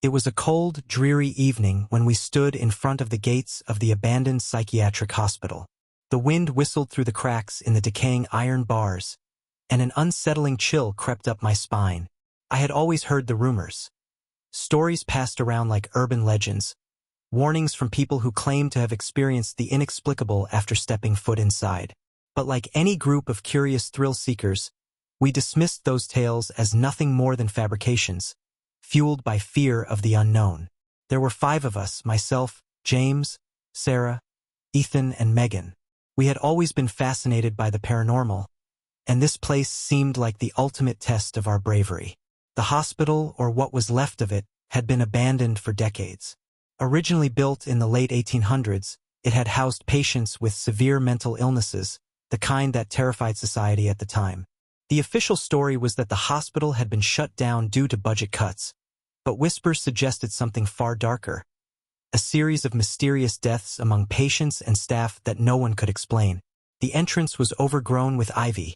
It was a cold, dreary evening when we stood in front of the gates of the abandoned psychiatric hospital. The wind whistled through the cracks in the decaying iron bars, and an unsettling chill crept up my spine. I had always heard the rumors. Stories passed around like urban legends, warnings from people who claimed to have experienced the inexplicable after stepping foot inside. But like any group of curious thrill-seekers, we dismissed those tales as nothing more than fabrications, fueled by fear of the unknown. There were 5 of us, myself, James, Sarah, Ethan, and Megan. We had always been fascinated by the paranormal, and this place seemed like the ultimate test of our bravery. The hospital, or what was left of it, had been abandoned for decades. Originally built in the late 1800s, it had housed patients with severe mental illnesses, the kind that terrified society at the time. The official story was that the hospital had been shut down due to budget cuts, but whispers suggested something far darker. A series of mysterious deaths among patients and staff that no one could explain. The entrance was overgrown with ivy,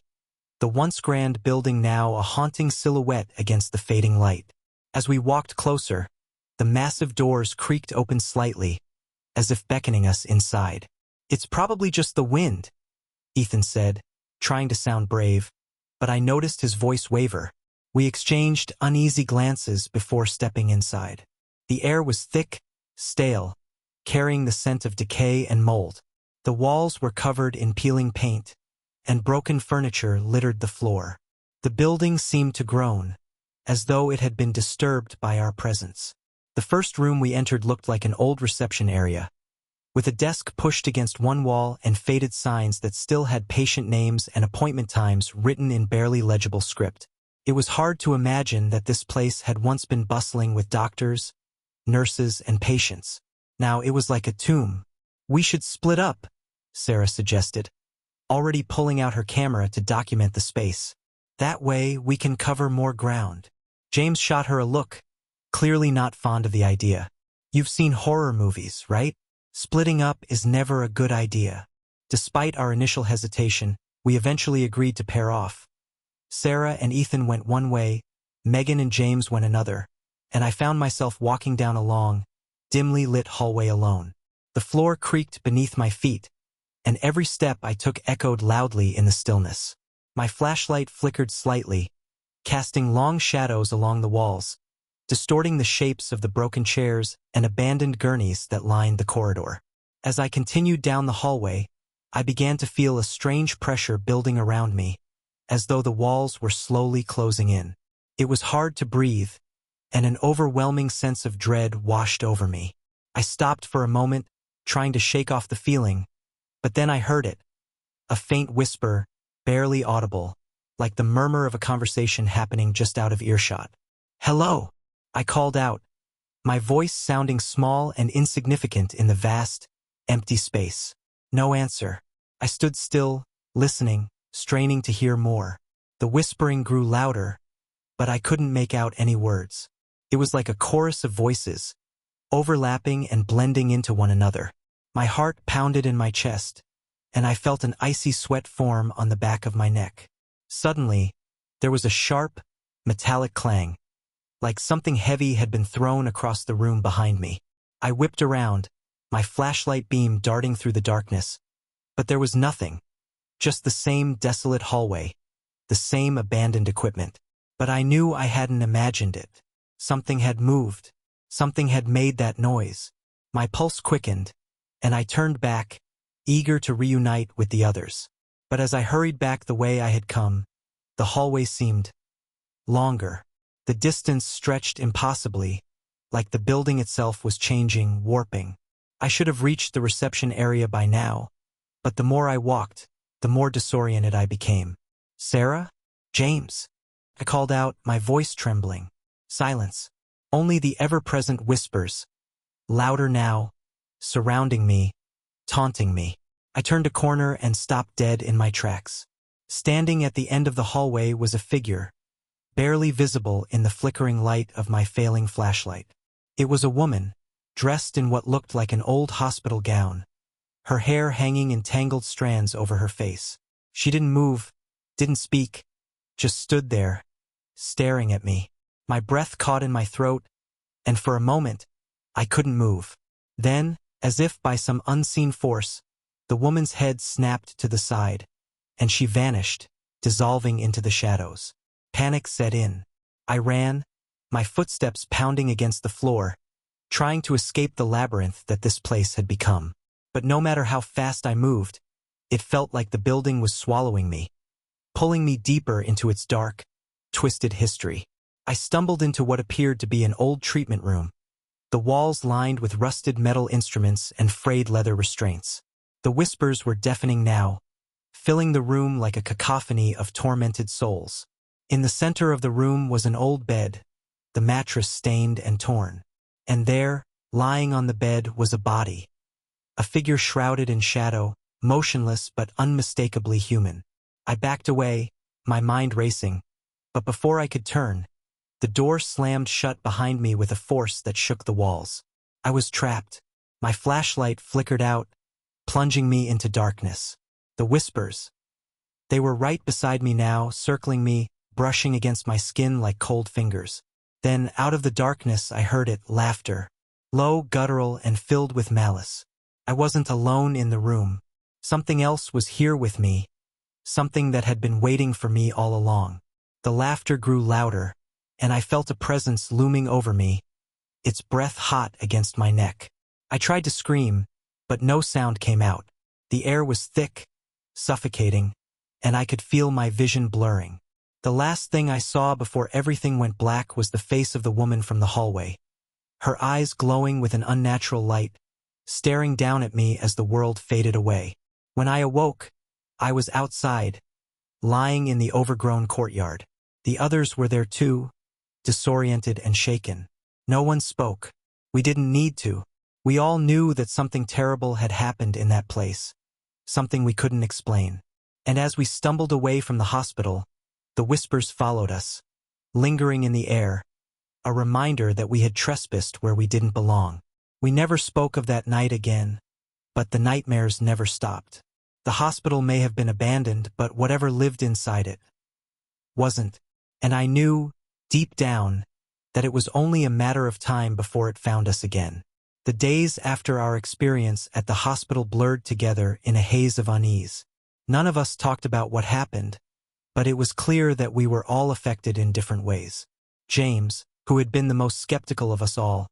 the once grand building now a haunting silhouette against the fading light. As we walked closer, the massive doors creaked open slightly, as if beckoning us inside. "It's probably just the wind," Ethan said, trying to sound brave, but I noticed his voice waver. We exchanged uneasy glances before stepping inside. The air was thick, stale, carrying the scent of decay and mold. The walls were covered in peeling paint, and broken furniture littered the floor. The building seemed to groan, as though it had been disturbed by our presence. The first room we entered looked like an old reception area, with a desk pushed against one wall and faded signs that still had patient names and appointment times written in barely legible script. It was hard to imagine that this place had once been bustling with doctors, nurses, and patients. Now it was like a tomb. "We should split up," Sarah suggested, already pulling out her camera to document the space. "That way we can cover more ground." James shot her a look, clearly not fond of the idea. "You've seen horror movies, right? Splitting up is never a good idea." Despite our initial hesitation, we eventually agreed to pair off. Sarah and Ethan went one way, Megan and James went another, and I found myself walking down a long, dimly lit hallway alone. The floor creaked beneath my feet, and every step I took echoed loudly in the stillness. My flashlight flickered slightly, casting long shadows along the walls, distorting the shapes of the broken chairs and abandoned gurneys that lined the corridor. As I continued down the hallway, I began to feel a strange pressure building around me, as though the walls were slowly closing in. It was hard to breathe, and an overwhelming sense of dread washed over me. I stopped for a moment, trying to shake off the feeling, but then I heard it. A faint whisper, barely audible, like the murmur of a conversation happening just out of earshot. "Hello," I called out, my voice sounding small and insignificant in the vast, empty space. No answer. I stood still, listening, straining to hear more. The whispering grew louder, but I couldn't make out any words. It was like a chorus of voices, overlapping and blending into one another. My heart pounded in my chest, and I felt an icy sweat form on the back of my neck. Suddenly, there was a sharp, metallic clang, like something heavy had been thrown across the room behind me. I whipped around, my flashlight beam darting through the darkness, but there was nothing, just the same desolate hallway, the same abandoned equipment. But I knew I hadn't imagined it. Something had moved, something had made that noise. My pulse quickened, and I turned back, eager to reunite with the others. But as I hurried back the way I had come, the hallway seemed longer. The distance stretched impossibly, like the building itself was changing, warping. I should have reached the reception area by now, but the more I walked, the more disoriented I became. "Sarah? James?" I called out, my voice trembling. Silence. Only the ever-present whispers, louder now, surrounding me, taunting me. I turned a corner and stopped dead in my tracks. Standing at the end of the hallway was a figure, barely visible in the flickering light of my failing flashlight. It was a woman, dressed in what looked like an old hospital gown, her hair hanging in tangled strands over her face. She didn't move, didn't speak, just stood there, staring at me. My breath caught in my throat, and for a moment, I couldn't move. Then, as if by some unseen force, the woman's head snapped to the side, and she vanished, dissolving into the shadows. Panic set in. I ran, my footsteps pounding against the floor, trying to escape the labyrinth that this place had become. But no matter how fast I moved, it felt like the building was swallowing me, pulling me deeper into its dark, twisted history. I stumbled into what appeared to be an old treatment room, the walls lined with rusted metal instruments and frayed leather restraints. The whispers were deafening now, filling the room like a cacophony of tormented souls. In the center of the room was an old bed, the mattress stained and torn. And there, lying on the bed, was a body. A figure shrouded in shadow, motionless but unmistakably human. I backed away, my mind racing, but before I could turn, the door slammed shut behind me with a force that shook the walls. I was trapped. My flashlight flickered out, plunging me into darkness. The whispers. They were right beside me now, circling me, brushing against my skin like cold fingers. Then, out of the darkness, I heard it, laughter. Low, guttural, and filled with malice. I wasn't alone in the room. Something else was here with me. Something that had been waiting for me all along. The laughter grew louder, and I felt a presence looming over me, its breath hot against my neck. I tried to scream, but no sound came out. The air was thick, suffocating, and I could feel my vision blurring. The last thing I saw before everything went black was the face of the woman from the hallway, her eyes glowing with an unnatural light, staring down at me as the world faded away. When I awoke, I was outside, lying in the overgrown courtyard. The others were there too, disoriented and shaken. No one spoke. We didn't need to. We all knew that something terrible had happened in that place, something we couldn't explain. And as we stumbled away from the hospital, the whispers followed us, lingering in the air, a reminder that we had trespassed where we didn't belong. We never spoke of that night again, but the nightmares never stopped. The hospital may have been abandoned, but whatever lived inside it wasn't. And I knew, deep down, that it was only a matter of time before it found us again. The days after our experience at the hospital blurred together in a haze of unease. None of us talked about what happened, but it was clear that we were all affected in different ways. James, who had been the most skeptical of us all,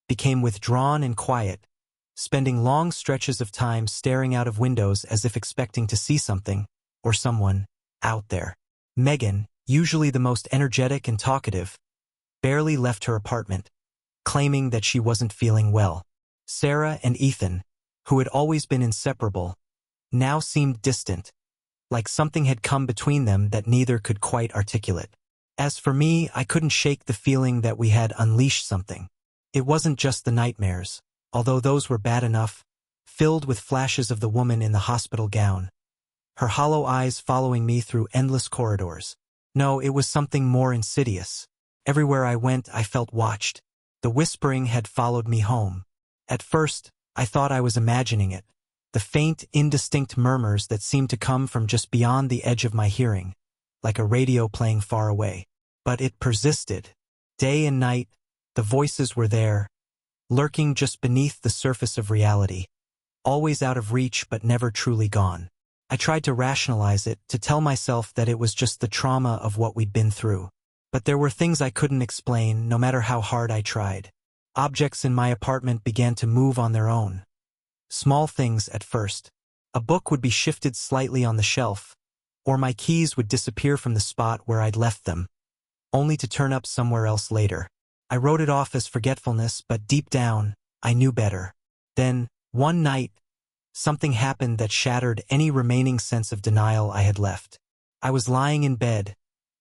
became withdrawn and quiet, spending long stretches of time staring out of windows as if expecting to see something, or someone, out there. Megan, usually the most energetic and talkative, barely left her apartment, claiming that she wasn't feeling well. Sarah and Ethan, who had always been inseparable, now seemed distant, like something had come between them that neither could quite articulate. As for me, I couldn't shake the feeling that we had unleashed something. It wasn't just the nightmares, although those were bad enough, filled with flashes of the woman in the hospital gown, her hollow eyes following me through endless corridors. No, it was something more insidious. Everywhere I went, I felt watched. The whispering had followed me home. At first, I thought I was imagining it, the faint, indistinct murmurs that seemed to come from just beyond the edge of my hearing, like a radio playing far away. But it persisted. Day and night, the voices were there, lurking just beneath the surface of reality, always out of reach but never truly gone. I tried to rationalize it, to tell myself that it was just the trauma of what we'd been through. But there were things I couldn't explain, no matter how hard I tried. Objects in my apartment began to move on their own. Small things at first. A book would be shifted slightly on the shelf, or my keys would disappear from the spot where I'd left them, only to turn up somewhere else later. I wrote it off as forgetfulness, but deep down, I knew better. Then, one night, something happened that shattered any remaining sense of denial I had left. I was lying in bed,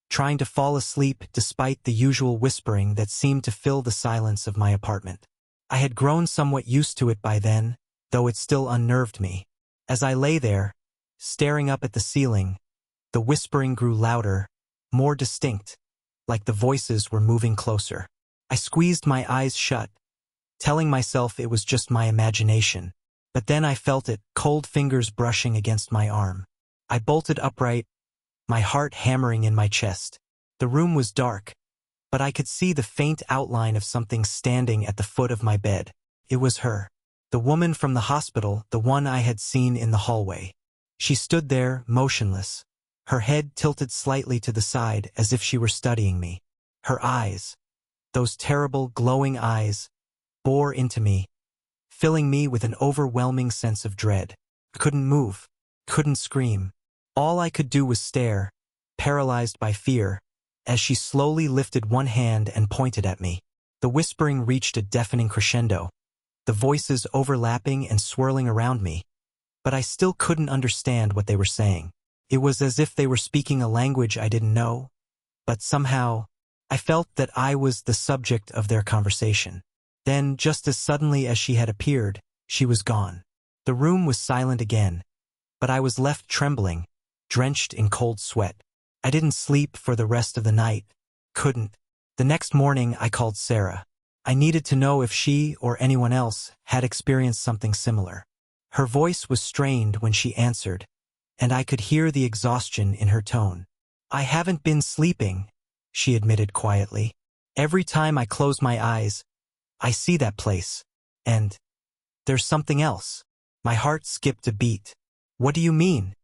trying to fall asleep despite the usual whispering that seemed to fill the silence of my apartment. I had grown somewhat used to it by then, though it still unnerved me. As I lay there, staring up at the ceiling, the whispering grew louder, more distinct, like the voices were moving closer. I squeezed my eyes shut, telling myself it was just my imagination. But then I felt it, cold fingers brushing against my arm. I bolted upright, my heart hammering in my chest. The room was dark, but I could see the faint outline of something standing at the foot of my bed. It was her. The woman from the hospital, the one I had seen in the hallway. She stood there, motionless, her head tilted slightly to the side as if she were studying me. Her eyes, those terrible, glowing eyes, bore into me, filling me with an overwhelming sense of dread. I couldn't move, couldn't scream. All I could do was stare, paralyzed by fear, as she slowly lifted one hand and pointed at me. The whispering reached a deafening crescendo, the voices overlapping and swirling around me, but I still couldn't understand what they were saying. It was as if they were speaking a language I didn't know, but somehow, I felt that I was the subject of their conversation. Then, just as suddenly as she had appeared, she was gone. The room was silent again, but I was left trembling, drenched in cold sweat. I didn't sleep for the rest of the night. Couldn't. The next morning, I called Sarah. I needed to know if she or anyone else had experienced something similar. Her voice was strained when she answered, and I could hear the exhaustion in her tone. "I haven't been sleeping," she admitted quietly. "Every time I close my eyes, I see that place. And there's something else." My heart skipped a beat. "What do you mean?"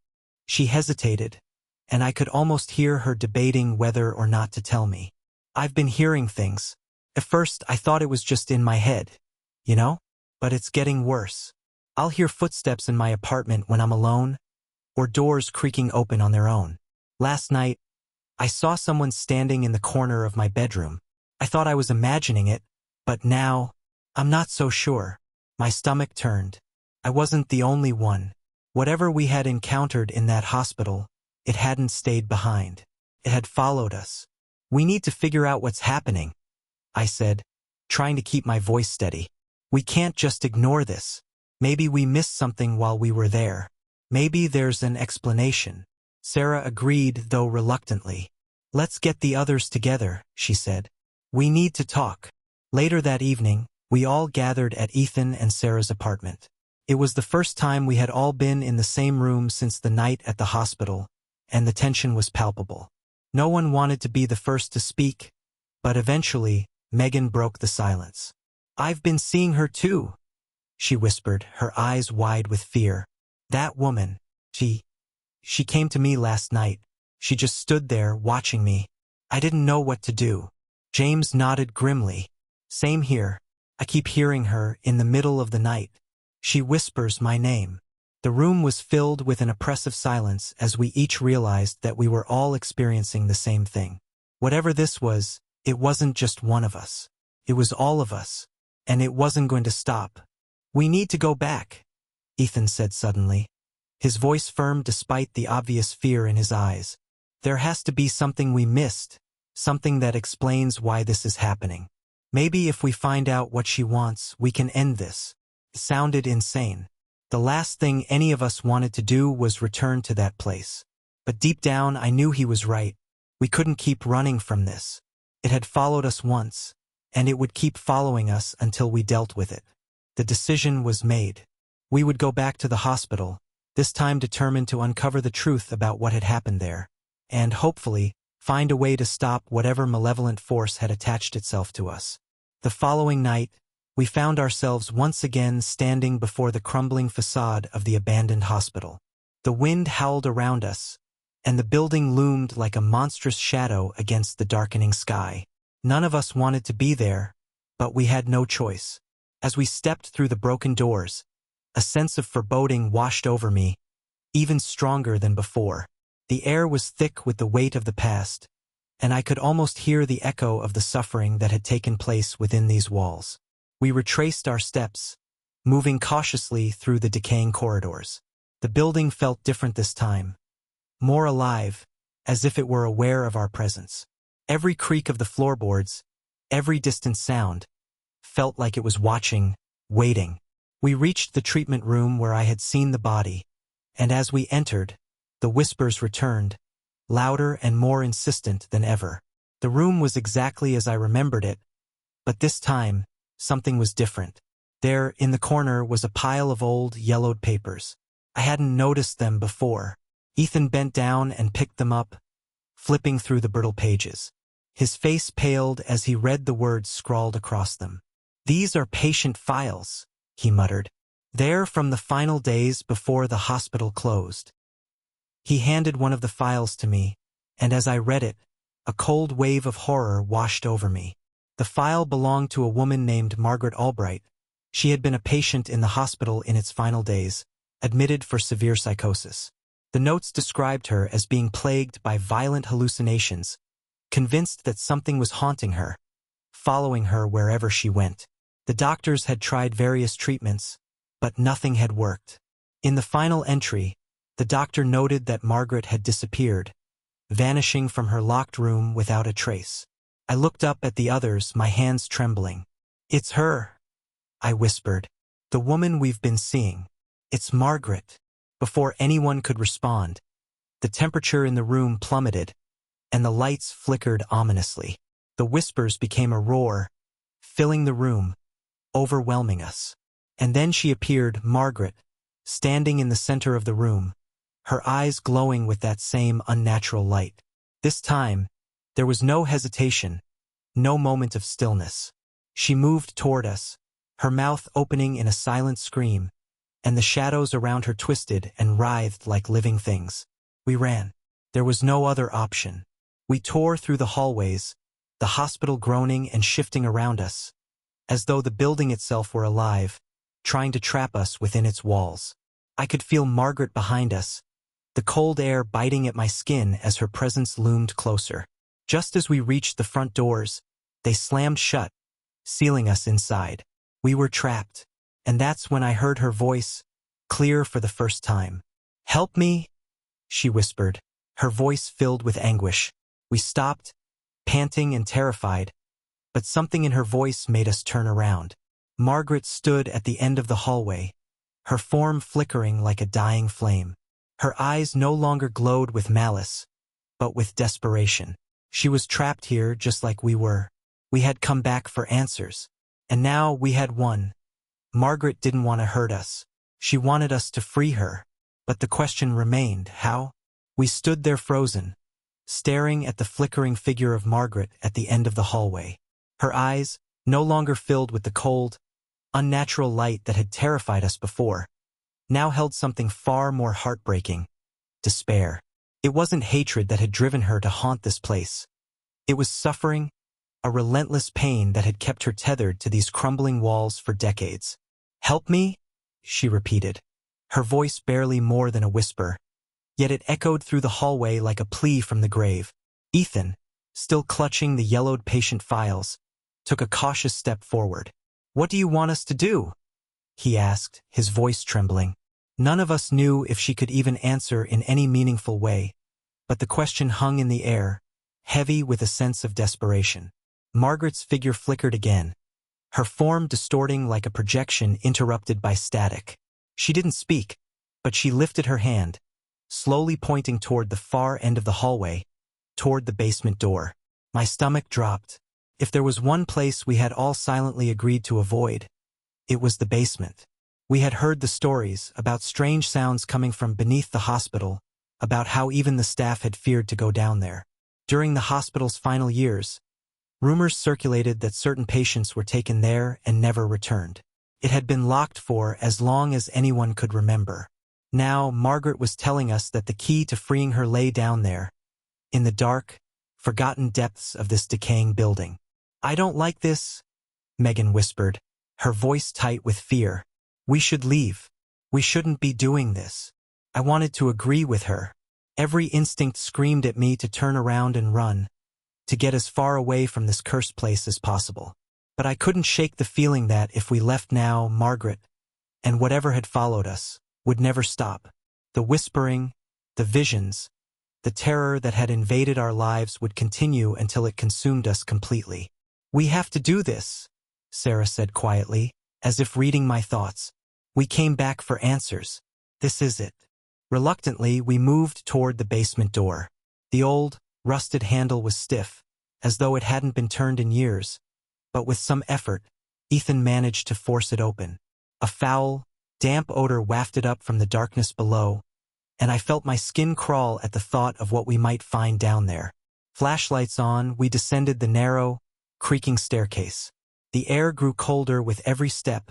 She hesitated, and I could almost hear her debating whether or not to tell me. "I've been hearing things. At first, I thought it was just in my head, you know? But it's getting worse. I'll hear footsteps in my apartment when I'm alone, or doors creaking open on their own. Last night, I saw someone standing in the corner of my bedroom. I thought I was imagining it, but now, I'm not so sure." My stomach turned. I wasn't the only one. Whatever we had encountered in that hospital, it hadn't stayed behind. It had followed us. "We need to figure out what's happening," I said, trying to keep my voice steady. "We can't just ignore this. Maybe we missed something while we were there. Maybe there's an explanation." Sarah agreed, though reluctantly. "Let's get the others together," she said. "We need to talk." Later that evening, we all gathered at Ethan and Sarah's apartment. It was the first time we had all been in the same room since the night at the hospital, and the tension was palpable. No one wanted to be the first to speak, but eventually, Megan broke the silence. "I've been seeing her too," she whispered, her eyes wide with fear. "That woman, she came to me last night. She just stood there, watching me. I didn't know what to do." James nodded grimly. "Same here. I keep hearing her in the middle of the night. She whispers my name." The room was filled with an oppressive silence as we each realized that we were all experiencing the same thing. Whatever this was, it wasn't just one of us. It was all of us, and it wasn't going to stop. "We need to go back," Ethan said suddenly, his voice firm despite the obvious fear in his eyes. "There has to be something we missed, something that explains why this is happening. Maybe if we find out what she wants, we can end this." It sounded insane. The last thing any of us wanted to do was return to that place. But deep down, I knew he was right. We couldn't keep running from this. It had followed us once, and it would keep following us until we dealt with it. The decision was made. We would go back to the hospital, this time determined to uncover the truth about what had happened there, and, hopefully, find a way to stop whatever malevolent force had attached itself to us. The following night, we found ourselves once again standing before the crumbling facade of the abandoned hospital. The wind howled around us, and the building loomed like a monstrous shadow against the darkening sky. None of us wanted to be there, but we had no choice. As we stepped through the broken doors, a sense of foreboding washed over me, even stronger than before. The air was thick with the weight of the past, and I could almost hear the echo of the suffering that had taken place within these walls. We retraced our steps, moving cautiously through the decaying corridors. The building felt different this time, more alive, as if it were aware of our presence. Every creak of the floorboards, every distant sound, felt like it was watching, waiting. We reached the treatment room where I had seen the body, and as we entered, the whispers returned, louder and more insistent than ever. The room was exactly as I remembered it, but this time, something was different. There, in the corner, was a pile of old, yellowed papers. I hadn't noticed them before. Ethan bent down and picked them up, flipping through the brittle pages. His face paled as he read the words scrawled across them. "These are patient files," he muttered. "They're from the final days before the hospital closed." He handed one of the files to me, and as I read it, a cold wave of horror washed over me. The file belonged to a woman named Margaret Albright. She had been a patient in the hospital in its final days, admitted for severe psychosis. The notes described her as being plagued by violent hallucinations, convinced that something was haunting her, following her wherever she went. The doctors had tried various treatments, but nothing had worked. In the final entry, the doctor noted that Margaret had disappeared, vanishing from her locked room without a trace. I looked up at the others, my hands trembling. "It's her," I whispered. "The woman we've been seeing. It's Margaret." Before anyone could respond, the temperature in the room plummeted, and the lights flickered ominously. The whispers became a roar, filling the room, overwhelming us. And then she appeared, Margaret, standing in the center of the room, her eyes glowing with that same unnatural light. This time, there was no hesitation, no moment of stillness. She moved toward us, her mouth opening in a silent scream, and the shadows around her twisted and writhed like living things. We ran. There was no other option. We tore through the hallways, the hospital groaning and shifting around us, as though the building itself were alive, trying to trap us within its walls. I could feel Margaret behind us, the cold air biting at my skin as her presence loomed closer. Just as we reached the front doors, they slammed shut, sealing us inside. We were trapped, and that's when I heard her voice, clear for the first time. "Help me," she whispered, her voice filled with anguish. We stopped, panting and terrified, but something in her voice made us turn around. Margaret stood at the end of the hallway, her form flickering like a dying flame. Her eyes no longer glowed with malice, but with desperation. She was trapped here just like we were. We had come back for answers, and now we had won. Margaret didn't want to hurt us. She wanted us to free her. But the question remained, how? We stood there frozen, staring at the flickering figure of Margaret at the end of the hallway. Her eyes, no longer filled with the cold, unnatural light that had terrified us before, now held something far more heartbreaking: despair. It wasn't hatred that had driven her to haunt this place. It was suffering, a relentless pain that had kept her tethered to these crumbling walls for decades. "Help me?" she repeated, her voice barely more than a whisper, yet it echoed through the hallway like a plea from the grave. Ethan, still clutching the yellowed patient files, took a cautious step forward. "What do you want us to do?" he asked, his voice trembling. None of us knew if she could even answer in any meaningful way, but the question hung in the air, heavy with a sense of desperation. Margaret's figure flickered again, her form distorting like a projection interrupted by static. She didn't speak, but she lifted her hand, slowly pointing toward the far end of the hallway, toward the basement door. My stomach dropped. If there was one place we had all silently agreed to avoid, it was the basement. We had heard the stories about strange sounds coming from beneath the hospital, about how even the staff had feared to go down there. During the hospital's final years, rumors circulated that certain patients were taken there and never returned. It had been locked for as long as anyone could remember. Now Margaret was telling us that the key to freeing her lay down there, in the dark, forgotten depths of this decaying building. "I don't like this," Megan whispered, her voice tight with fear. "We should leave. We shouldn't be doing this." I wanted to agree with her. Every instinct screamed at me to turn around and run, to get as far away from this cursed place as possible. But I couldn't shake the feeling that if we left now, Margaret, and whatever had followed us, would never stop. The whispering, the visions, the terror that had invaded our lives would continue until it consumed us completely. "We have to do this," Sarah said quietly, as if reading my thoughts. "We came back for answers. This is it." Reluctantly, we moved toward the basement door. The old, rusted handle was stiff, as though it hadn't been turned in years, but with some effort, Ethan managed to force it open. A foul, damp odor wafted up from the darkness below, and I felt my skin crawl at the thought of what we might find down there. Flashlights on, we descended the narrow, creaking staircase. The air grew colder with every step,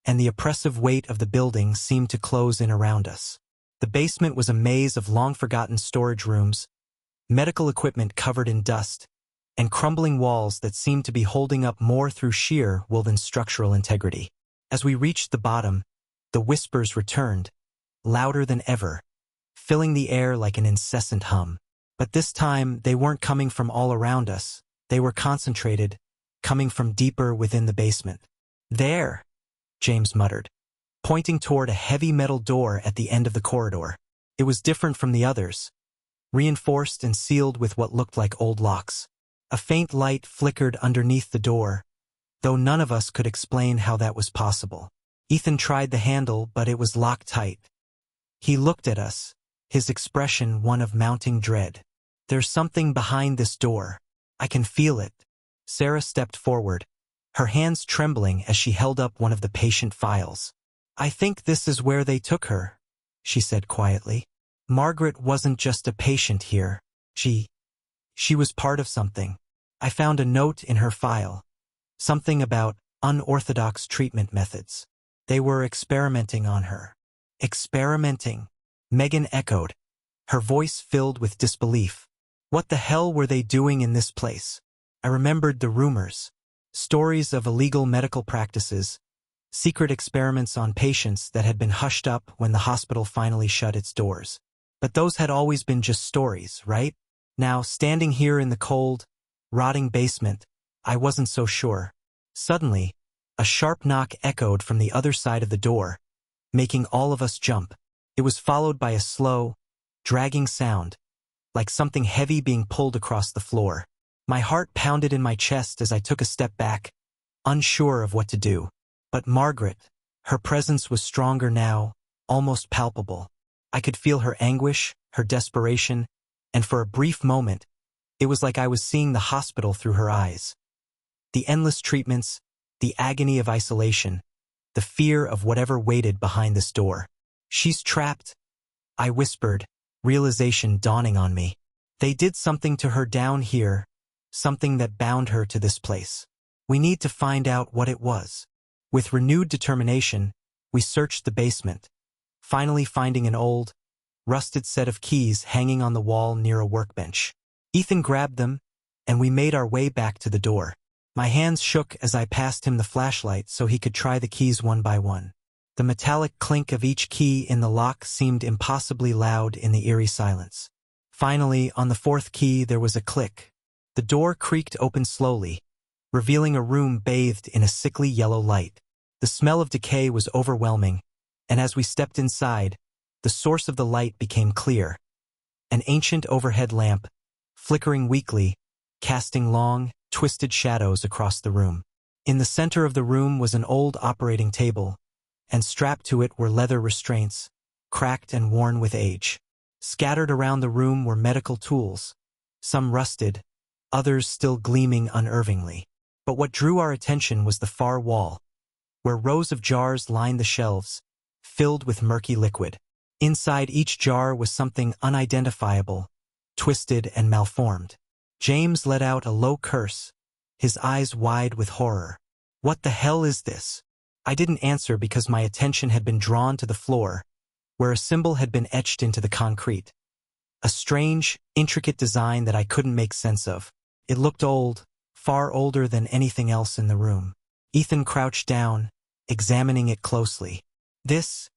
and the oppressive weight of the building seemed to close in around us. The basement was a maze of long-forgotten storage rooms, medical equipment covered in dust, and crumbling walls that seemed to be holding up more through sheer will than structural integrity. As we reached the bottom, the whispers returned, louder than ever, filling the air like an incessant hum. But this time, they weren't coming from all around us. They were concentrated, coming from deeper within the basement. "There," James muttered, pointing toward a heavy metal door at the end of the corridor. It was different from the others, reinforced and sealed with what looked like old locks. A faint light flickered underneath the door, though none of us could explain how that was possible. Ethan tried the handle, but it was locked tight. He looked at us, his expression one of mounting dread. "There's something behind this door. I can feel it." Sarah stepped forward, her hands trembling as she held up one of the patient files. "I think this is where they took her," she said quietly. "Margaret wasn't just a patient here. She was part of something. I found a note in her file. Something about unorthodox treatment methods. They were experimenting on her." "Experimenting?" Megan echoed, her voice filled with disbelief. What the hell were they doing in this place? I remembered the rumors. Stories of illegal medical practices, secret experiments on patients that had been hushed up when the hospital finally shut its doors. But those had always been just stories, right? Now, standing here in the cold, rotting basement, I wasn't so sure. Suddenly, a sharp knock echoed from the other side of the door, making all of us jump. It was followed by a slow, dragging sound, like something heavy being pulled across the floor. My heart pounded in my chest as I took a step back, unsure of what to do. But Margaret, her presence was stronger now, almost palpable. I could feel her anguish, her desperation, and for a brief moment, it was like I was seeing the hospital through her eyes. The endless treatments, the agony of isolation, the fear of whatever waited behind this door. "She's trapped," I whispered, realization dawning on me. They did something to her down here, something that bound her to this place. We need to find out what it was. With renewed determination, we searched the basement, finally finding an old, rusted set of keys hanging on the wall near a workbench. Ethan grabbed them, and we made our way back to the door. My hands shook as I passed him the flashlight so he could try the keys one by one. The metallic clink of each key in the lock seemed impossibly loud in the eerie silence. Finally, on the fourth key there was a click. The door creaked open slowly, revealing a room bathed in a sickly yellow light. The smell of decay was overwhelming, and as we stepped inside, the source of the light became clear. An ancient overhead lamp, flickering weakly, casting long, twisted shadows across the room. In the center of the room was an old operating table, and strapped to it were leather restraints, cracked and worn with age. Scattered around the room were medical tools, some rusted, others still gleaming unervingly. But what drew our attention was the far wall, where rows of jars lined the shelves, filled with murky liquid. Inside each jar was something unidentifiable, twisted and malformed. James let out a low curse, his eyes wide with horror. "What the hell is this?" I didn't answer because my attention had been drawn to the floor, where a symbol had been etched into the concrete. A strange, intricate design that I couldn't make sense of. It looked old, far older than anything else in the room. Ethan crouched down, examining it closely. This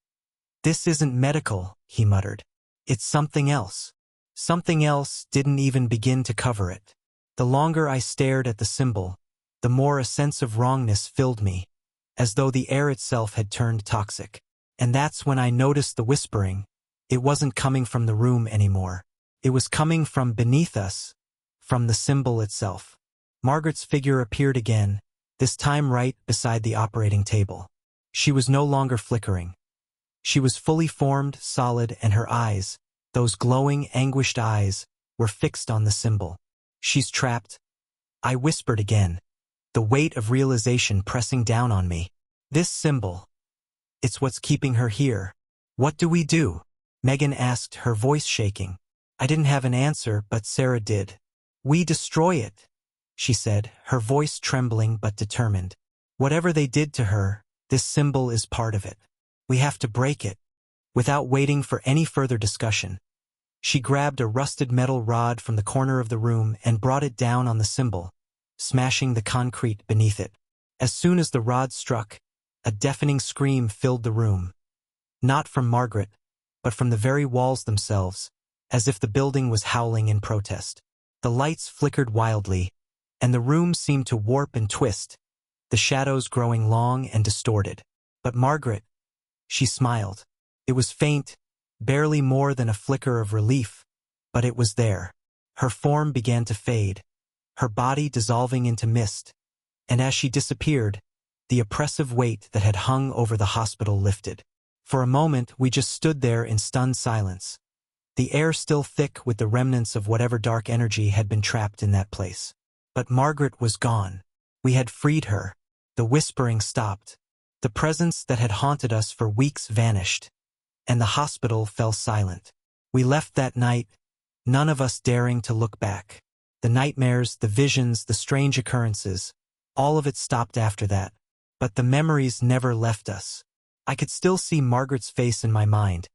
isn't medical," he muttered. "It's something else." Something else didn't even begin to cover it. The longer I stared at the symbol, the more a sense of wrongness filled me, as though the air itself had turned toxic. And that's when I noticed the whispering. It wasn't coming from the room anymore. It was coming from beneath us, from the symbol itself. Margaret's figure appeared again, this time right beside the operating table. She was no longer flickering. She was fully formed, solid, and her eyes, those glowing, anguished eyes, were fixed on the symbol. "She's trapped," I whispered again, the weight of realization pressing down on me. "This symbol, it's what's keeping her here." "What do we do?" Megan asked, her voice shaking. I didn't have an answer, but Sarah did. "We destroy it," she said, her voice trembling but determined. "Whatever they did to her, this symbol is part of it. We have to break it." Without waiting for any further discussion, she grabbed a rusted metal rod from the corner of the room and brought it down on the symbol, smashing the concrete beneath it. As soon as the rod struck, a deafening scream filled the room. Not from Margaret, but from the very walls themselves, as if the building was howling in protest. The lights flickered wildly, and the room seemed to warp and twist, the shadows growing long and distorted. But Margaret, she smiled. It was faint, barely more than a flicker of relief, but it was there. Her form began to fade, her body dissolving into mist, and as she disappeared, the oppressive weight that had hung over the hospital lifted. For a moment, we just stood there in stunned silence, the air still thick with the remnants of whatever dark energy had been trapped in that place. But Margaret was gone. We had freed her. The whispering stopped. The presence that had haunted us for weeks vanished, and the hospital fell silent. We left that night, none of us daring to look back. The nightmares, the visions, the strange occurrences, all of it stopped after that. But the memories never left us. I could still see Margaret's face in my mind,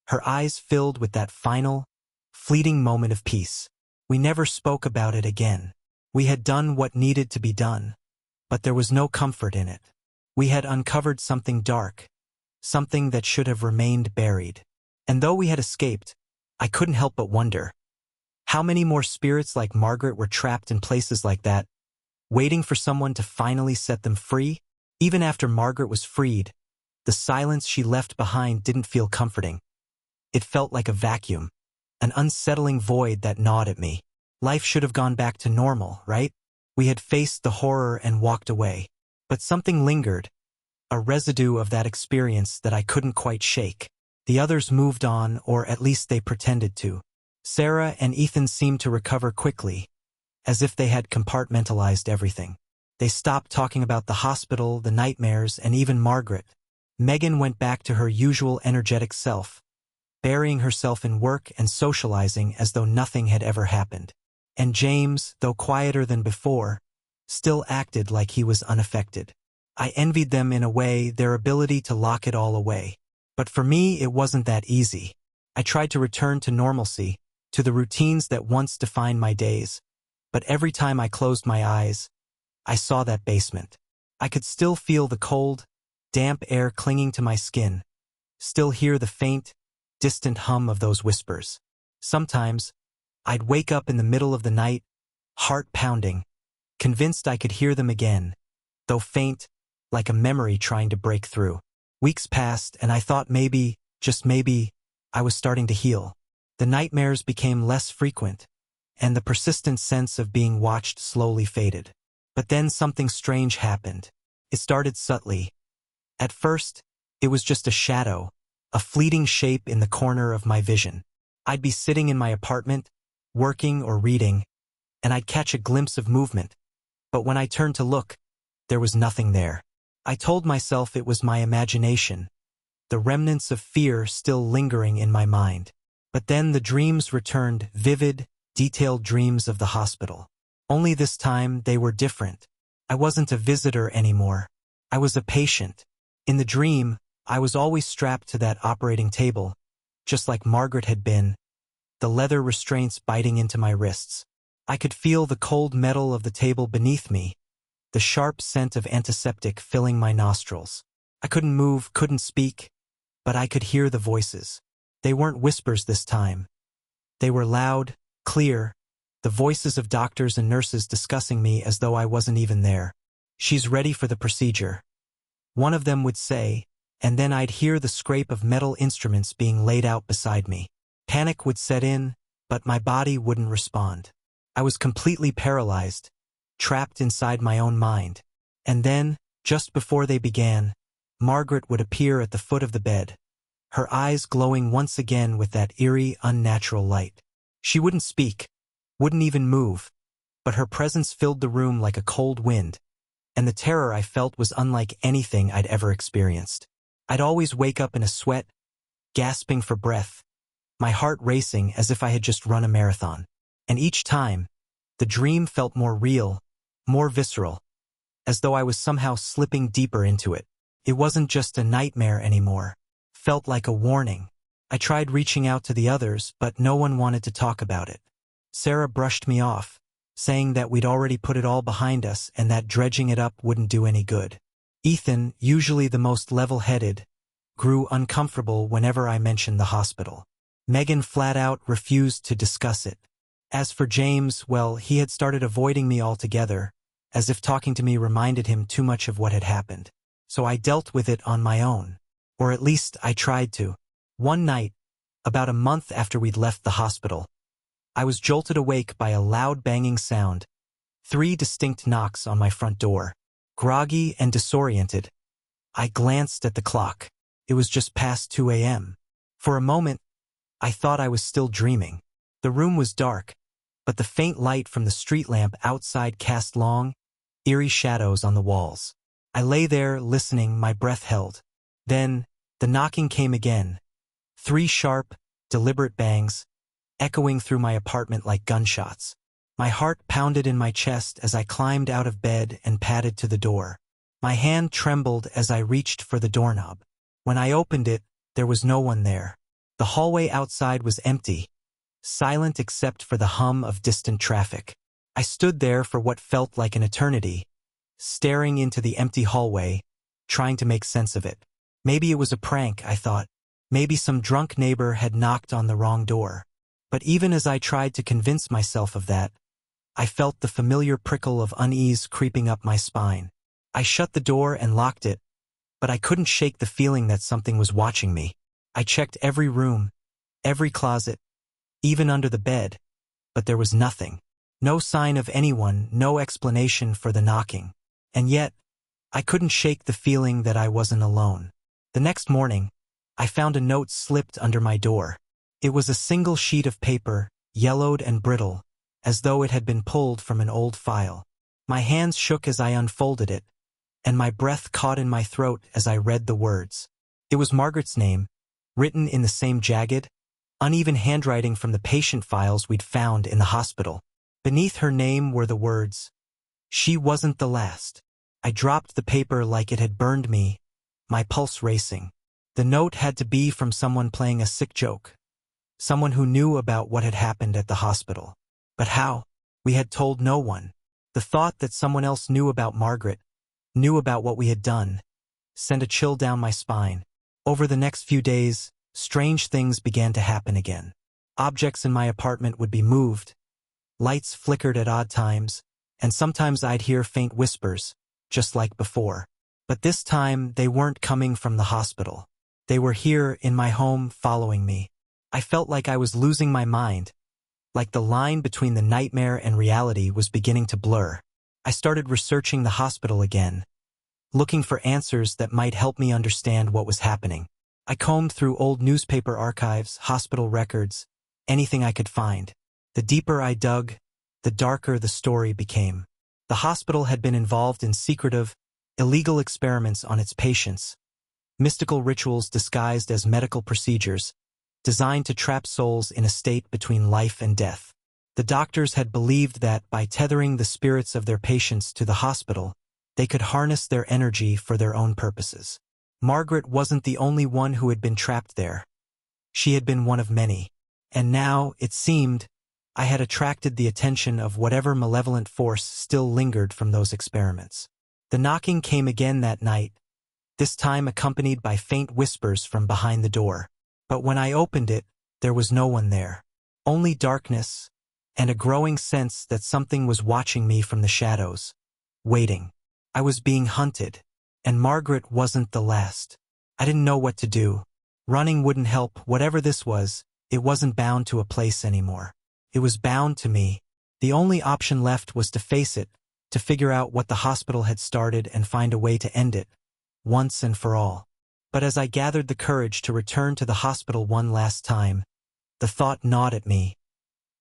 her eyes filled with that final, fleeting moment of peace. We never spoke about it again. We had done what needed to be done, but there was no comfort in it. We had uncovered something dark, something that should have remained buried. And though we had escaped, I couldn't help but wonder, how many more spirits like Margaret were trapped in places like that, waiting for someone to finally set them free? Even after Margaret was freed, the silence she left behind didn't feel comforting. It felt like a vacuum, an unsettling void that gnawed at me. Life should have gone back to normal, right? We had faced the horror and walked away. But something lingered, a residue of that experience that I couldn't quite shake. The others moved on, or at least they pretended to. Sarah and Ethan seemed to recover quickly, as if they had compartmentalized everything. They stopped talking about the hospital, the nightmares, and even Margaret. Megan went back to her usual energetic self, burying herself in work and socializing as though nothing had ever happened. And James, though quieter than before, still acted like he was unaffected. I envied them in a way, their ability to lock it all away. But for me, it wasn't that easy. I tried to return to normalcy, to the routines that once defined my days. But every time I closed my eyes, I saw that basement. I could still feel the cold, damp air clinging to my skin, still hear the faint, distant hum of those whispers. Sometimes, I'd wake up in the middle of the night, heart pounding, convinced I could hear them again, though faint, like a memory trying to break through. Weeks passed, and I thought maybe, just maybe, I was starting to heal. The nightmares became less frequent, and the persistent sense of being watched slowly faded. But then something strange happened. It started subtly. At first, it was just a shadow, a fleeting shape in the corner of my vision. I'd be sitting in my apartment, working or reading, and I'd catch a glimpse of movement. But when I turned to look, there was nothing there. I told myself it was my imagination, the remnants of fear still lingering in my mind. But then the dreams returned, vivid, detailed dreams of the hospital. Only this time they were different. I wasn't a visitor anymore. I was a patient. In the dream, I was always strapped to that operating table, just like Margaret had been, the leather restraints biting into my wrists. I could feel the cold metal of the table beneath me, the sharp scent of antiseptic filling my nostrils. I couldn't move, couldn't speak, but I could hear the voices. They weren't whispers this time. They were loud, clear, the voices of doctors and nurses discussing me as though I wasn't even there. "She's ready for the procedure," one of them would say, and then I'd hear the scrape of metal instruments being laid out beside me. Panic would set in, but my body wouldn't respond. I was completely paralyzed, trapped inside my own mind. And then, just before they began, Margaret would appear at the foot of the bed, her eyes glowing once again with that eerie, unnatural light. She wouldn't speak, wouldn't even move, but her presence filled the room like a cold wind, and the terror I felt was unlike anything I'd ever experienced. I'd always wake up in a sweat, gasping for breath, my heart racing as if I had just run a marathon. And each time, The dream felt more real, more visceral, as though I was somehow slipping deeper into it. It wasn't just a nightmare anymore. Felt like a warning. I tried reaching out to the others, but no one wanted to talk about it. Sarah brushed me off, saying that we'd already put it all behind us and that dredging it up wouldn't do any good. Ethan, usually the most level-headed, grew uncomfortable whenever I mentioned the hospital. Megan flat out refused to discuss it. As for James, well, he had started avoiding me altogether, as if talking to me reminded him too much of what had happened. So I dealt with it on my own. Or at least I tried to. One night, about a month after we'd left the hospital, I was jolted awake by a loud banging sound, 3 distinct knocks on my front door. Groggy and disoriented, I glanced at the clock. It was just past 2 a.m. For a moment, I thought I was still dreaming. The room was dark, but the faint light from the street lamp outside cast long, eerie shadows on the walls. I lay there listening, my breath held. Then, the knocking came again. 3 sharp, deliberate bangs, echoing through my apartment like gunshots. My heart pounded in my chest as I climbed out of bed and padded to the door. My hand trembled as I reached for the doorknob. When I opened it, there was no one there. The hallway outside was empty, silent except for the hum of distant traffic. I stood there for what felt like an eternity, staring into the empty hallway, trying to make sense of it. Maybe it was a prank, I thought. Maybe some drunk neighbor had knocked on the wrong door. But even as I tried to convince myself of that, I felt the familiar prickle of unease creeping up my spine. I shut the door and locked it, but I couldn't shake the feeling that something was watching me. I checked every room, every closet, even under the bed, but there was nothing. No sign of anyone, no explanation for the knocking. And yet, I couldn't shake the feeling that I wasn't alone. The next morning, I found a note slipped under my door. It was a single sheet of paper, yellowed and brittle, as though it had been pulled from an old file. My hands shook as I unfolded it, and my breath caught in my throat as I read the words. It was Margaret's name, written in the same jagged, uneven handwriting from the patient files we'd found in the hospital. Beneath her name were the words, "She wasn't the last." I dropped the paper like it had burned me, my pulse racing. The note had to be from someone playing a sick joke, someone who knew about what had happened at the hospital. But how? We had told no one. The thought that someone else knew about Margaret, knew about what we had done, sent a chill down my spine. Over the next few days, strange things began to happen again. Objects in my apartment would be moved, lights flickered at odd times, and sometimes I'd hear faint whispers, just like before. But this time, they weren't coming from the hospital. They were here in my home, following me. I felt like I was losing my mind, like the line between the nightmare and reality was beginning to blur. I started researching the hospital again, looking for answers that might help me understand what was happening. I combed through old newspaper archives, hospital records, anything I could find. The deeper I dug, the darker the story became. The hospital had been involved in secretive, illegal experiments on its patients, mystical rituals disguised as medical procedures, designed to trap souls in a state between life and death. The doctors had believed that by tethering the spirits of their patients to the hospital, they could harness their energy for their own purposes. Margaret wasn't the only one who had been trapped there. She had been one of many. And now, it seemed, I had attracted the attention of whatever malevolent force still lingered from those experiments. The knocking came again that night, this time accompanied by faint whispers from behind the door. But when I opened it, there was no one there. Only darkness, and a growing sense that something was watching me from the shadows, waiting. I was being hunted, and Margaret wasn't the last. I didn't know what to do. Running wouldn't help. Whatever this was, it wasn't bound to a place anymore. It was bound to me. The only option left was to face it, to figure out what the hospital had started and find a way to end it, once and for all. But as I gathered the courage to return to the hospital one last time, the thought gnawed at me.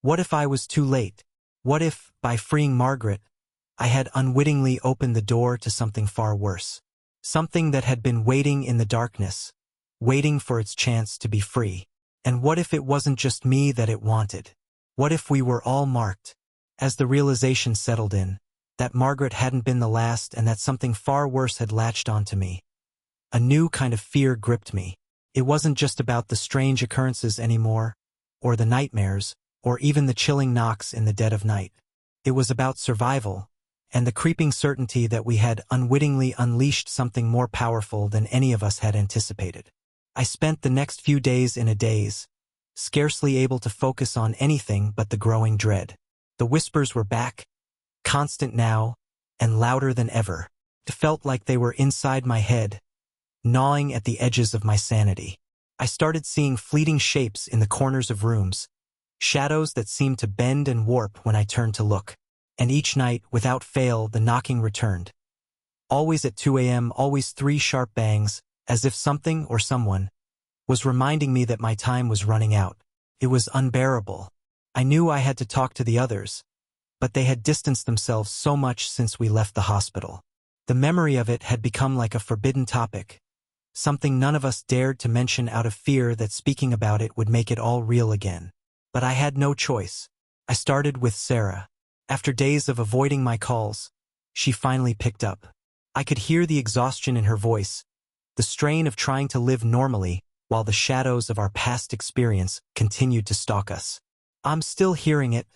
What if I was too late? What if, by freeing Margaret, I had unwittingly opened the door to something far worse? Something that had been waiting in the darkness, waiting for its chance to be free. And what if it wasn't just me that it wanted? What if we were all marked? As the realization settled in, that Margaret hadn't been the last and that something far worse had latched onto me, a new kind of fear gripped me. It wasn't just about the strange occurrences anymore, or the nightmares, or even the chilling knocks in the dead of night. It was about survival, and the creeping certainty that we had unwittingly unleashed something more powerful than any of us had anticipated. I spent the next few days in a daze, scarcely able to focus on anything but the growing dread. The whispers were back, constant now, and louder than ever. It felt like they were inside my head, gnawing at the edges of my sanity. I started seeing fleeting shapes in the corners of rooms, shadows that seemed to bend and warp when I turned to look. And each night, without fail, the knocking returned. Always at 2 a.m., always 3 sharp bangs, as if something or someone was reminding me that my time was running out. It was unbearable. I knew I had to talk to the others, but they had distanced themselves so much since we left the hospital. The memory of it had become like a forbidden topic, something none of us dared to mention out of fear that speaking about it would make it all real again. But I had no choice. I started with Sarah. After days of avoiding my calls, she finally picked up. I could hear the exhaustion in her voice, the strain of trying to live normally while the shadows of our past experience continued to stalk us. "I'm still hearing it,"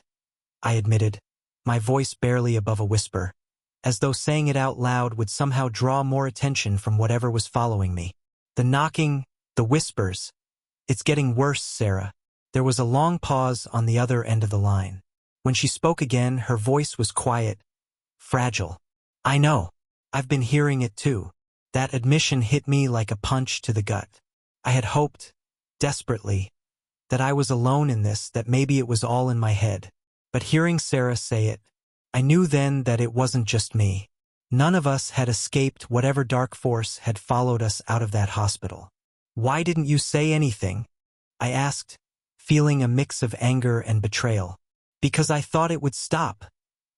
I admitted, my voice barely above a whisper, as though saying it out loud would somehow draw more attention from whatever was following me. "The knocking, the whispers. It's getting worse, Sarah." There was a long pause on the other end of the line. When she spoke again, her voice was quiet, fragile. "I know. I've been hearing it too." That admission hit me like a punch to the gut. I had hoped, desperately, that I was alone in this, that maybe it was all in my head. But hearing Sarah say it, I knew then that it wasn't just me. None of us had escaped whatever dark force had followed us out of that hospital. "Why didn't you say anything?" I asked, feeling a mix of anger and betrayal. "Because I thought it would stop,"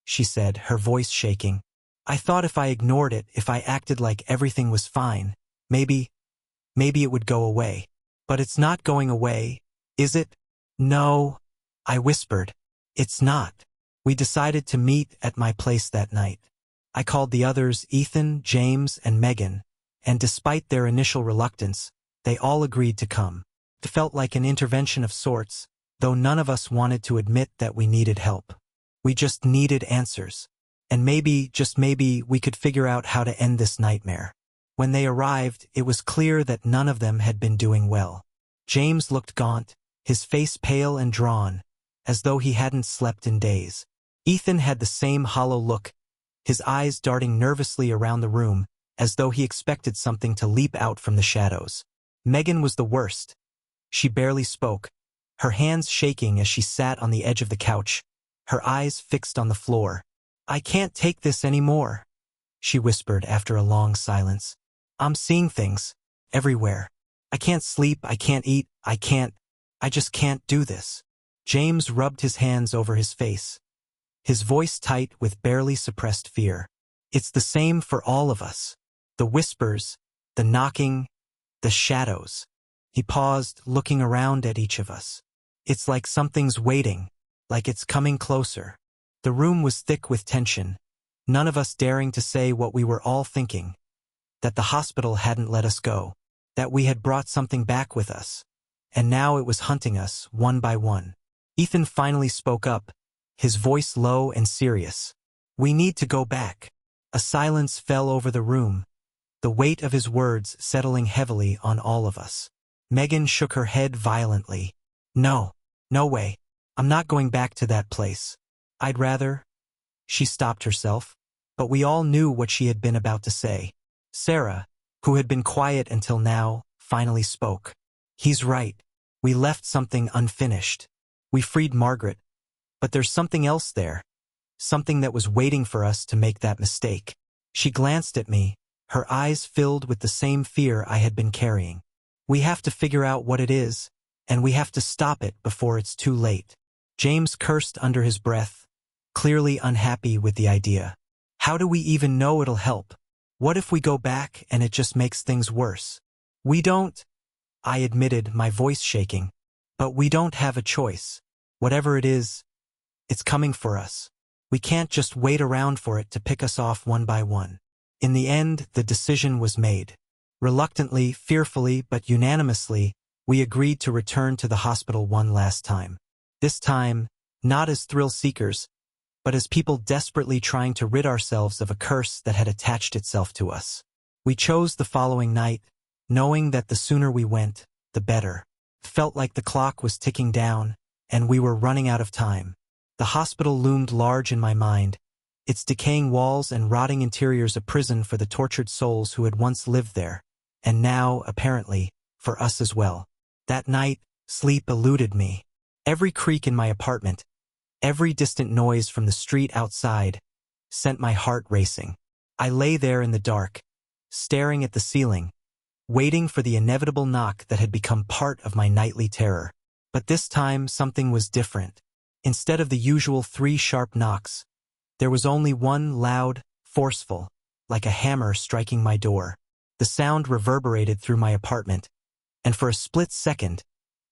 she said, her voice shaking. "I thought if I ignored it, if I acted like everything was fine, maybe it would go away. But it's not going away, is it?" "No," I whispered. "It's not." We decided to meet at my place that night. I called the others, Ethan, James, and Megan, and despite their initial reluctance, they all agreed to come. It felt like an intervention of sorts, though none of us wanted to admit that we needed help. We just needed answers. And maybe, just maybe, we could figure out how to end this nightmare. When they arrived, it was clear that none of them had been doing well. James looked gaunt, his face pale and drawn, as though he hadn't slept in days. Ethan had the same hollow look, his eyes darting nervously around the room, as though he expected something to leap out from the shadows. Megan was the worst. She barely spoke, her hands shaking as she sat on the edge of the couch, her eyes fixed on the floor. "I can't take this anymore," she whispered after a long silence. "I'm seeing things, everywhere. I can't sleep, I can't eat, I just can't do this." James rubbed his hands over his face, his voice tight with barely suppressed fear. "It's the same for all of us. The whispers, the knocking, the shadows." He paused, looking around at each of us. "It's like something's waiting, like it's coming closer." The room was thick with tension, none of us daring to say what we were all thinking. That the hospital hadn't let us go, that we had brought something back with us, and now it was hunting us, one by one. Ethan finally spoke up, his voice low and serious. "We need to go back." A silence fell over the room, the weight of his words settling heavily on all of us. Megan shook her head violently. "No, no way. I'm not going back to that place. I'd rather—" She stopped herself, but we all knew what she had been about to say. Sarah, who had been quiet until now, finally spoke. "He's right. We left something unfinished. We freed Margaret, but there's something else there. Something that was waiting for us to make that mistake." She glanced at me, her eyes filled with the same fear I had been carrying. "We have to figure out what it is, and we have to stop it before it's too late." James cursed under his breath, clearly unhappy with the idea. "How do we even know it'll help? What if we go back and it just makes things worse?" "We don't," I admitted, my voice shaking, "but we don't have a choice. Whatever it is, it's coming for us." We can't just wait around for it to pick us off one by one. In the end, the decision was made. Reluctantly, fearfully, but unanimously, we agreed to return to the hospital one last time. This time, not as thrill-seekers, but as people desperately trying to rid ourselves of a curse that had attached itself to us. We chose the following night, knowing that the sooner we went, the better. It felt like the clock was ticking down, and we were running out of time. The hospital loomed large in my mind, its decaying walls and rotting interiors a prison for the tortured souls who had once lived there, and now, apparently, for us as well. That night, sleep eluded me. Every creak in my apartment, every distant noise from the street outside, sent my heart racing. I lay there in the dark, staring at the ceiling, waiting for the inevitable knock that had become part of my nightly terror. But this time, something was different. Instead of the usual 3 sharp knocks, there was only one loud, forceful, like a hammer striking my door. The sound reverberated through my apartment, and for a split second,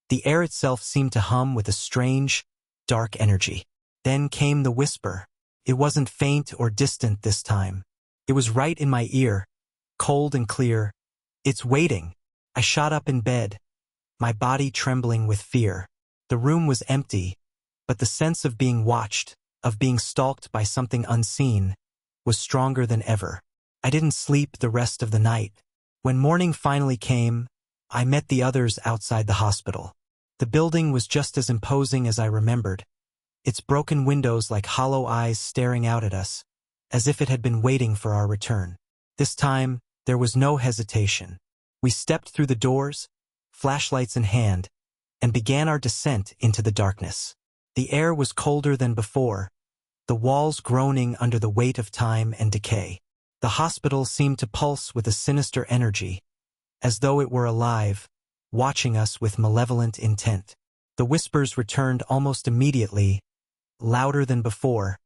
the air itself seemed to hum with a strange, dark energy. Then came the whisper. It wasn't faint or distant this time. It was right in my ear, cold and clear. "It's waiting." I shot up in bed, my body trembling with fear. The room was empty, but the sense of being watched, of being stalked by something unseen, was stronger than ever. I didn't sleep the rest of the night. When morning finally came, I met the others outside the hospital. The building was just as imposing as I remembered, its broken windows like hollow eyes staring out at us, as if it had been waiting for our return. This time, there was no hesitation. We stepped through the doors, flashlights in hand, and began our descent into the darkness. The air was colder than before, the walls groaning under the weight of time and decay. The hospital seemed to pulse with a sinister energy, as though it were alive, watching us with malevolent intent. The whispers returned almost immediately, louder than before,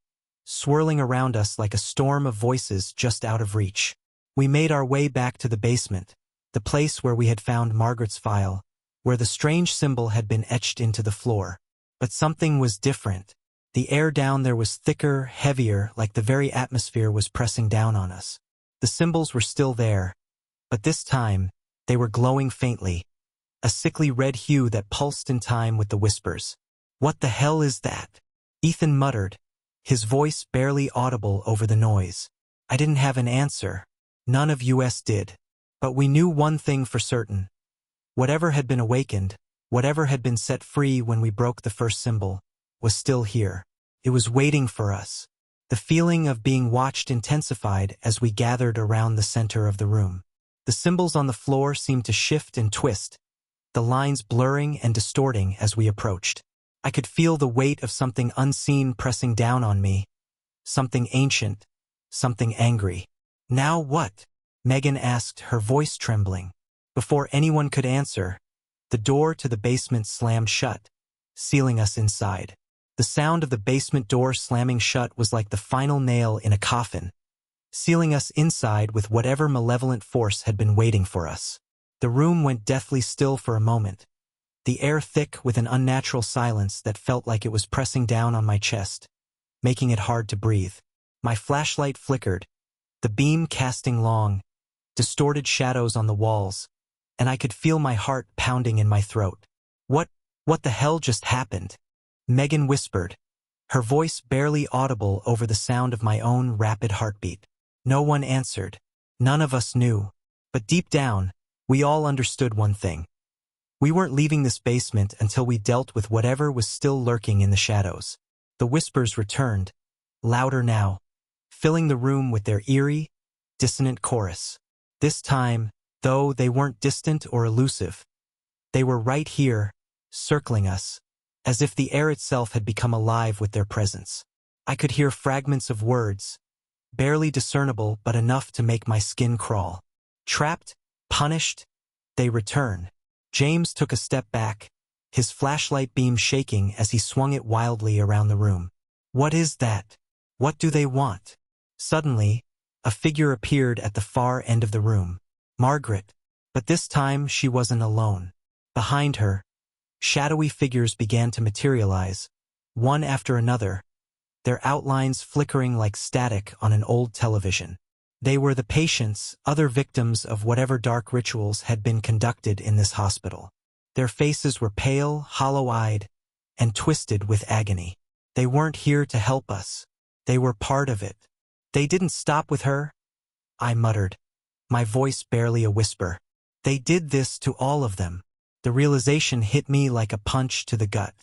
swirling around us like a storm of voices just out of reach. We made our way back to the basement, the place where we had found Margaret's file, where the strange symbol had been etched into the floor. But something was different. The air down there was thicker, heavier, like the very atmosphere was pressing down on us. The symbols were still there, but this time, they were glowing faintly, a sickly red hue that pulsed in time with the whispers. "What the hell is that?" Ethan muttered, his voice barely audible over the noise. I didn't have an answer. None of us did. But we knew one thing for certain. Whatever had been awakened, whatever had been set free when we broke the first symbol, was still here. It was waiting for us. The feeling of being watched intensified as we gathered around the center of the room. The symbols on the floor seemed to shift and twist, the lines blurring and distorting as we approached. I could feel the weight of something unseen pressing down on me, something ancient, something angry. "Now what?" Megan asked, her voice trembling. Before anyone could answer, the door to the basement slammed shut, sealing us inside. The sound of the basement door slamming shut was like the final nail in a coffin, sealing us inside with whatever malevolent force had been waiting for us. The room went deathly still for a moment, the air thick with an unnatural silence that felt like it was pressing down on my chest, making it hard to breathe. My flashlight flickered, the beam casting long, distorted shadows on the walls, and I could feel my heart pounding in my throat. What the hell just happened?" Megan whispered, her voice barely audible over the sound of my own rapid heartbeat. No one answered. None of us knew. But deep down, we all understood one thing. We weren't leaving this basement until we dealt with whatever was still lurking in the shadows. The whispers returned, louder now, filling the room with their eerie, dissonant chorus. This time, though, they weren't distant or elusive. They were right here, circling us, as if the air itself had become alive with their presence. I could hear fragments of words, barely discernible but enough to make my skin crawl. Trapped, punished, they return. James took a step back, his flashlight beam shaking as he swung it wildly around the room. "What is that? What do they want?" Suddenly, a figure appeared at the far end of the room. Margaret. But this time she wasn't alone. Behind her, shadowy figures began to materialize, one after another, their outlines flickering like static on an old television. They were the patients, other victims of whatever dark rituals had been conducted in this hospital. Their faces were pale, hollow-eyed, and twisted with agony. They weren't here to help us. They were part of it. They didn't stop with her, I muttered, my voice barely a whisper. They did this to all of them. The realization hit me like a punch to the gut.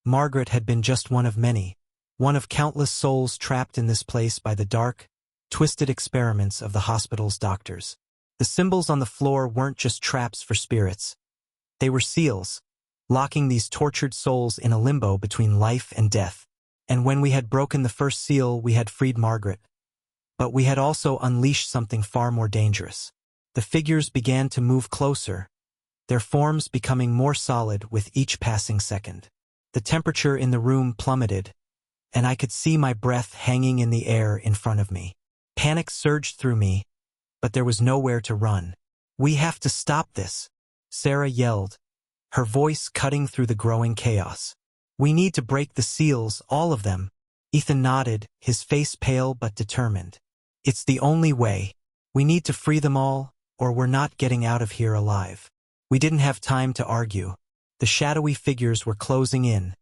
Margaret had been just one of many, one of countless souls trapped in this place by the dark, twisted experiments of the hospital's doctors. The symbols on the floor weren't just traps for spirits. They were seals, locking these tortured souls in a limbo between life and death. And when we had broken the first seal, we had freed Margaret. But we had also unleashed something far more dangerous. The figures began to move closer, their forms becoming more solid with each passing second. The temperature in the room plummeted, and I could see my breath hanging in the air in front of me. Panic surged through me, but there was nowhere to run. "We have to stop this," Sarah yelled, her voice cutting through the growing chaos. "We need to break the seals, all of them." Ethan nodded, his face pale but determined. "It's the only way. We need to free them all, or we're not getting out of here alive." We didn't have time to argue. The shadowy figures were closing in,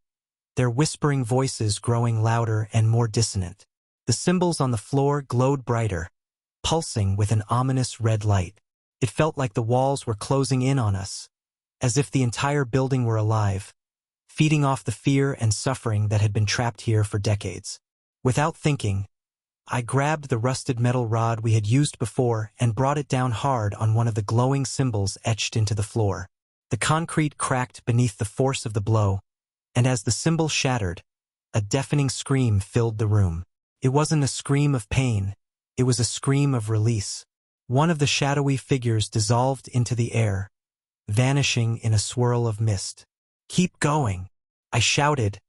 their whispering voices growing louder and more dissonant. The symbols on the floor glowed brighter, pulsing with an ominous red light. It felt like the walls were closing in on us, as if the entire building were alive, feeding off the fear and suffering that had been trapped here for decades. Without thinking, I grabbed the rusted metal rod we had used before and brought it down hard on one of the glowing symbols etched into the floor. The concrete cracked beneath the force of the blow, and as the symbol shattered, a deafening scream filled the room. It wasn't a scream of pain, it was a scream of release. One of the shadowy figures dissolved into the air, vanishing in a swirl of mist. "Keep going," I shouted,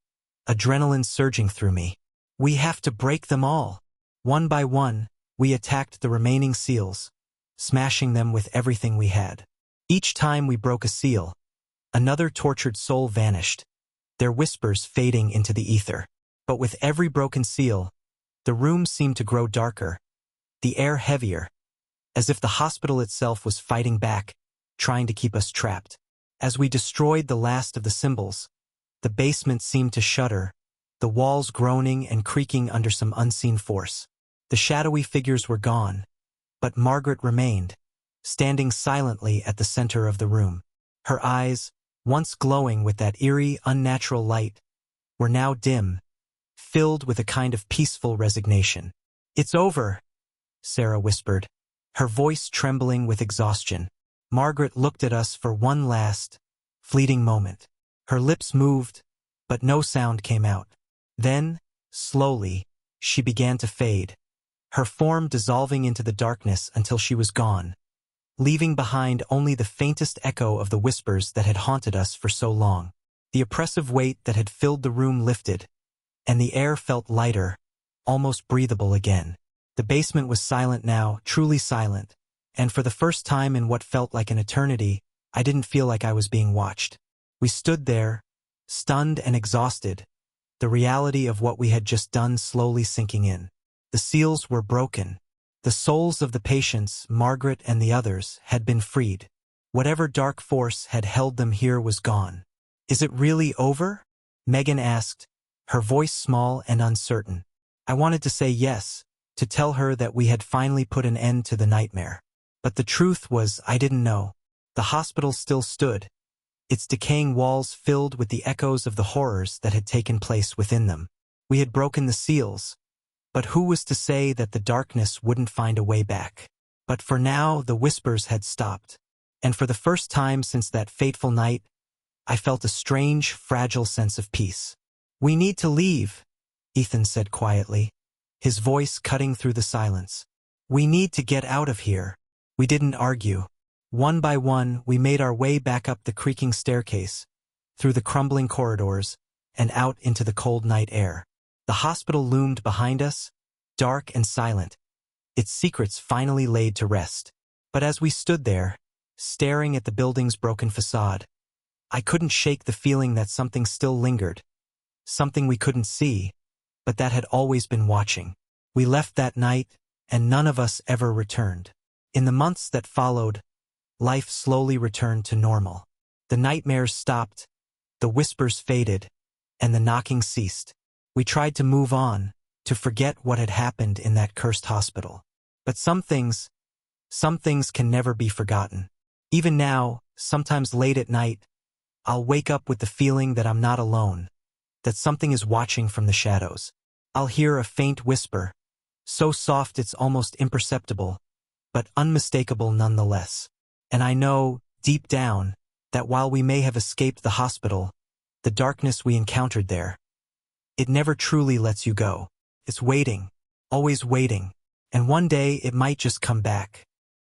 adrenaline surging through me. "We have to break them all." One by one, we attacked the remaining seals, smashing them with everything we had. Each time we broke a seal, another tortured soul vanished, their whispers fading into the ether. But with every broken seal, the room seemed to grow darker, the air heavier, as if the hospital itself was fighting back, trying to keep us trapped. As we destroyed the last of the symbols, the basement seemed to shudder, the walls groaning and creaking under some unseen force. The shadowy figures were gone, but Margaret remained, standing silently at the center of the room. Her eyes, once glowing with that eerie, unnatural light, were now dim, filled with a kind of peaceful resignation. "It's over," Sarah whispered, her voice trembling with exhaustion. Margaret looked at us for one last, fleeting moment. Her lips moved, but no sound came out. Then, slowly, she began to fade, her form dissolving into the darkness until she was gone, leaving behind only the faintest echo of the whispers that had haunted us for so long. The oppressive weight that had filled the room lifted, and the air felt lighter, almost breathable again. The basement was silent now, truly silent, and for the first time in what felt like an eternity, I didn't feel like I was being watched. We stood there, stunned and exhausted, the reality of what we had just done slowly sinking in. The seals were broken. The souls of the patients, Margaret and the others, had been freed. Whatever dark force had held them here was gone. "Is it really over?" Megan asked, her voice small and uncertain. I wanted to say yes, to tell her that we had finally put an end to the nightmare. But the truth was I didn't know. The hospital still stood, its decaying walls filled with the echoes of the horrors that had taken place within them. We had broken the seals, but who was to say that the darkness wouldn't find a way back? But for now, the whispers had stopped, and for the first time since that fateful night, I felt a strange, fragile sense of peace. "We need to leave," Ethan said quietly, his voice cutting through the silence. "We need to get out of here." We didn't argue. One by one, we made our way back up the creaking staircase, through the crumbling corridors, and out into the cold night air. The hospital loomed behind us, dark and silent, its secrets finally laid to rest. But as we stood there, staring at the building's broken facade, I couldn't shake the feeling that something still lingered, something we couldn't see, but that had always been watching. We left that night, and none of us ever returned. In the months that followed, life slowly returned to normal. The nightmares stopped, the whispers faded, and the knocking ceased. We tried to move on, to forget what had happened in that cursed hospital. But some things can never be forgotten. Even now, sometimes late at night, I'll wake up with the feeling that I'm not alone, that something is watching from the shadows. I'll hear a faint whisper, so soft it's almost imperceptible, but unmistakable nonetheless. And I know, deep down, that while we may have escaped the hospital, the darkness we encountered there, it never truly lets you go. It's waiting, always waiting, and one day it might just come back.